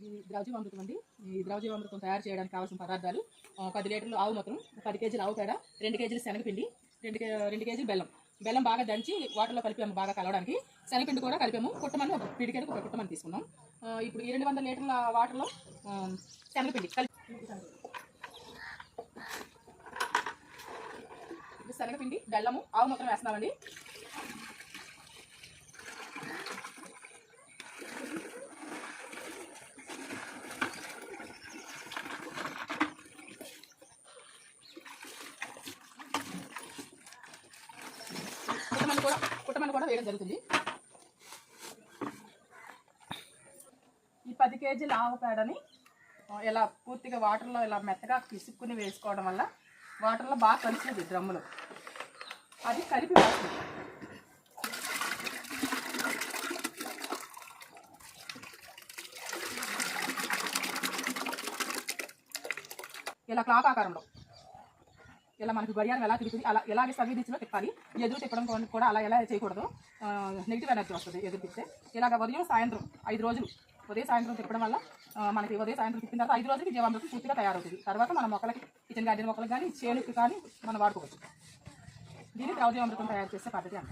ఇది ద్రవజీవామృతం అండి. ఈ ద్రవజీవామృతం తయారు చేయడానికి కావాల్సిన పదార్థాలు 10 లీటర్లు ఆవు మూత్రం, 10 కేజీలు ఆవు పేడ, 2 కేజీలు శనగపిండి, 2 కేజీలు బెల్లం. బెల్లం బాగా దంచి వాటర్లో కలిపాము బాగా కలవడానికి. శనగపిండి కూడా కలిపాము. కుట్టమని ఒక పిడికేలకు ఒక కుట్టమని తీసుకున్నాం. ఇప్పుడు ఈ 200 లీటర్ల వాటర్లో శనగపిండి శనగపిండి, బెల్లము, ఆవు మూత్రం వేస్తున్నామండి. కుట్టమని కూడా వేయడం జరుగుతుంది. ఈ 10 కేజీల ఆవు పేడని ఇలా పూర్తిగా వాటర్లో ఇలా మెత్తగా పిసుక్కుని వేసుకోవడం వల్ల వాటర్లో బాగా కలిసింది డ్రమ్ములో. అది కలిపి వేస్తుంది. ఇలా క్లాక్ ఆకారంలో ఇలా మనకి గడియారం ఎలా తిరుగుతుంది అలా ఎలాగే సవ్య దిశలో తిప్పాలి. ఎదురు తిప్పడం కూడా అలా ఎలా చేయకూడదు. నెగిటివ్ ఎనర్జీ వస్తుంది ఎదురు తిప్పితే. ఇలాగ ఉదయం సాయంత్రం 5 రోజులు ఉదయం సాయంత్రం తిప్పడం వల్ల మనకి ఉదయం సాయంత్రం తిప్పిన తర్వాత 5 రోజులకి జీవామృతం పూర్తిగా తయారవుతుంది. తర్వాత మన మొక్కలకి, కిచెన్ గార్డెన్ మొక్కలకు కానీ, చేనుకి కానీ మనం వాడుకోవచ్చు. దీన్ని ద్రవజీవామృతం తయారు చేసే పద్ధతి అంటారు.